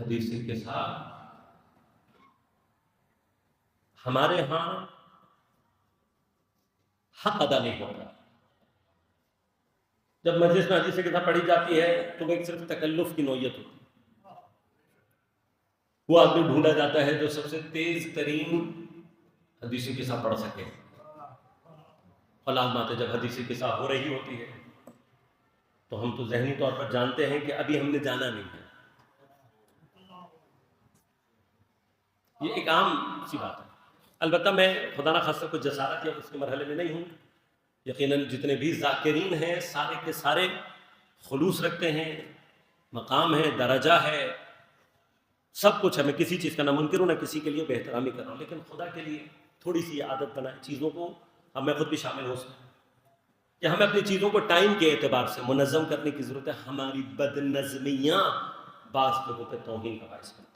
حدیث کے ساتھ ہمارے ہاں حق ادا نہیں ہوتا. جب مجلس میں حدیث کے ساتھ پڑھی جاتی ہے تو وہ ایک صرف تکلف کی نوعیت ہوتی ہے. وہ آدمی ڈھونڈا جاتا ہے جو سب سے تیز ترین حدیث کے ساتھ پڑھ سکے. اور لازم بات ہے جب حدیث کے ساتھ ہو رہی ہوتی ہے تو ہم تو ذہنی طور پر جانتے ہیں کہ ابھی ہم نے جانا نہیں ہے. یہ ایک عام سی بات ہے. البتہ میں خدا نہ خاصہ کوئی جسارت یا اس کے مرحلے میں نہیں ہوں. یقیناً جتنے بھی ذاکرین ہیں سارے کے سارے خلوص رکھتے ہیں، مقام ہے، درجہ ہے، سب کچھ ہے. میں کسی چیز کا نہ منکر ہوں نہ کسی کے لیے بے احترامی کر رہا ہوں، لیکن خدا کے لیے تھوڑی سی عادت بنائیں چیزوں کو. اب میں خود بھی شامل ہو سکتا ہوں کہ ہمیں اپنی چیزوں کو ٹائم کے اعتبار سے منظم کرنے کی ضرورت ہے. ہماری بد نظمیاں بعض لوگوں پہ توہین کا باعث کرتی ہیں.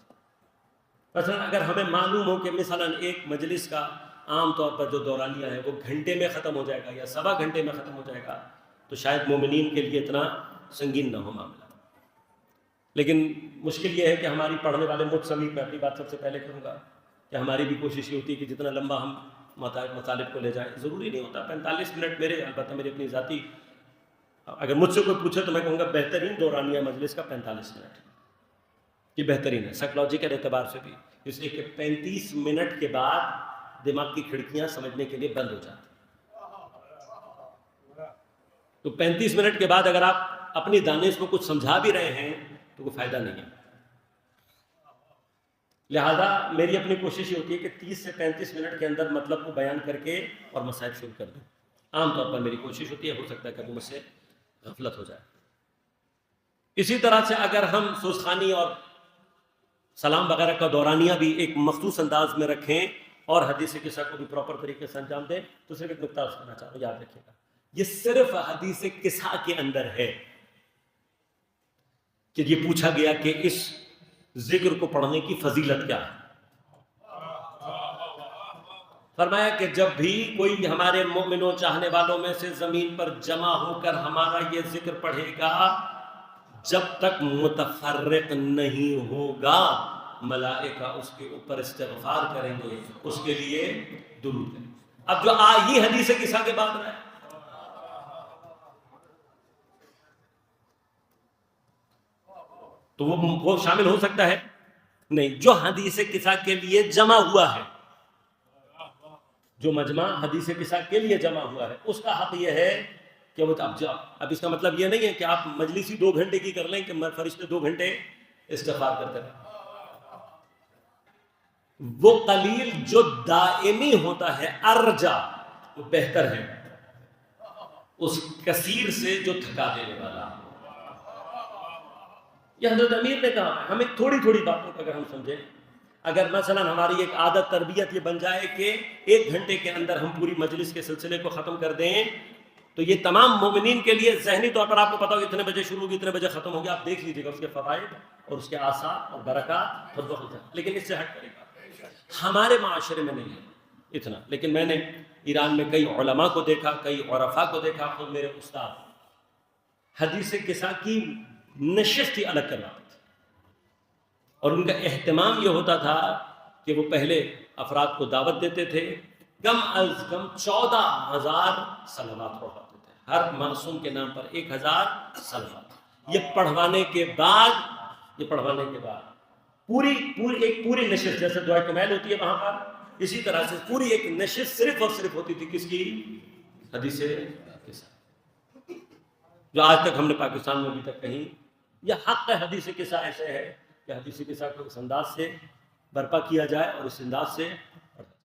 مثلا اگر ہمیں معلوم ہو کہ مثلا ایک مجلس کا عام طور پر جو دورانیہ ہے وہ گھنٹے میں ختم ہو جائے گا یا سوا گھنٹے میں ختم ہو جائے گا تو شاید مومنین کے لیے اتنا سنگین نہ ہو معاملہ. لیکن مشکل یہ ہے کہ ہماری پڑھنے والے مجھ سمیت میں اپنی بات سب سے پہلے کروں گا کہ ہماری بھی کوشش یہ ہوتی ہے کہ جتنا لمبا ہم مطالب کو لے جائیں. ضروری نہیں ہوتا 45 منٹ میرے، البتہ میری اپنی ذاتی، اگر مجھ سے کوئی پوچھے تو میں کہوں گا بہترین دورانیہ مجلس کا 45 منٹ یہ بہترین ہے سائیکلوجیکل اعتبار سے بھی، اس لیے کہ 35 منٹ کے بعد دماغ کی کھڑکیاں سمجھنے کے لیے بند ہو جاتی. تو 35 منٹ کے بعد اگر آپ اپنی دانش کو کچھ سمجھا بھی رہے ہیں تو کوئی فائدہ نہیں ہے. لہذا میری اپنی کوشش یہ ہوتی ہے کہ 30 سے 35 منٹ کے اندر مطلب کو بیان کر کے اور مسائل شروع کر دوں. عام طور پر میری کوشش ہوتی ہے، ہو سکتا ہے کبھی مجھ سے غفلت ہو جائے. اسی طرح سے اگر ہم سوزخانی اور سلام وغیرہ کا دورانیہ بھی ایک مخصوص انداز میں رکھیں اور حدیث قصہ کو بھی پراپر طریقے سے انجام دیں تو صرف ایک نکتہ عرض کرنا چاہتا ہوں، یاد رکھیے گا یہ صرف حدیث قصہ کے اندر ہے کہ یہ پوچھا گیا کہ اس ذکر کو پڑھنے کی فضیلت کیا ہے. فرمایا کہ جب بھی کوئی ہمارے مومنوں چاہنے والوں میں سے زمین پر جمع ہو کر ہمارا یہ ذکر پڑھے گا جب تک متفرق نہیں ہوگا ملائکہ اس کے اوپر استغفار کریں گے، اس کے لیے درود کریں گے. اب جو آئی حدیث قصہ کے بعد رہا ہے تو وہ شامل ہو سکتا ہے نہیں. جو حدیث قصہ کے لیے جمع ہوا ہے، جو مجمع حدیث قصہ کے لیے جمع ہوا ہے، اس کا حق یہ ہے کہ وہ اب اس کا مطلب یہ نہیں ہے کہ آپ مجلسی 2 گھنٹے کی کر لیں کہ فرشتے 2 گھنٹے استغفار کرتے رہیں. وہ قلیل جو دائمی ہوتا ہے ارجا وہ بہتر ہے اس کثیر سے جو تھکا دینے والا. یہ حضرت امیر نے کہا ہمیں تھوڑی تھوڑی باتوں کو اگر ہم سمجھیں، اگر مثلا ہماری ایک عادت تربیت یہ بن جائے کہ 1 گھنٹے کے اندر ہم پوری مجلس کے سلسلے کو ختم کر دیں تو یہ تمام مومنین کے لیے ذہنی طور پر آپ کو پتا ہو اتنے بجے شروع ہوگی اتنے بجے ختم ہوگی. آپ دیکھ لیجیے گا اس کے فوائد اور اس کے آثار اور برکات خود بخود. لیکن اس سے ہٹ کرے گا ہمارے معاشرے میں نہیں ہے اتنا. لیکن میں نے ایران میں کئی علماء کو دیکھا، کئی عرفاء کو دیکھا، خود میرے استاد حدیث قصہ کی نشست ہی الگ کرواتے تھے اور ان کا اہتمام یہ ہوتا تھا کہ وہ پہلے افراد کو دعوت دیتے تھے، کم از کم 14,000 صلوات پڑھواتے تھے، ہر معصوم کے نام پر 1,000 صلوات. یہ پڑھوانے کے بعد پوری نشست جیسے دعائے کمیل ہوتی ہے وہاں پر، اسی طرح سے پوری ایک نشست صرف اور صرف ہوتی تھی کس کی؟ حدیث قصہ. جو آج تک ہم نے پاکستان میں ابھی تک کہیں یہ حق حدیث قصہ ایسے ہے کہ حدیث قصہ کو اس انداز سے برپا کیا جائے اور اس انداز سے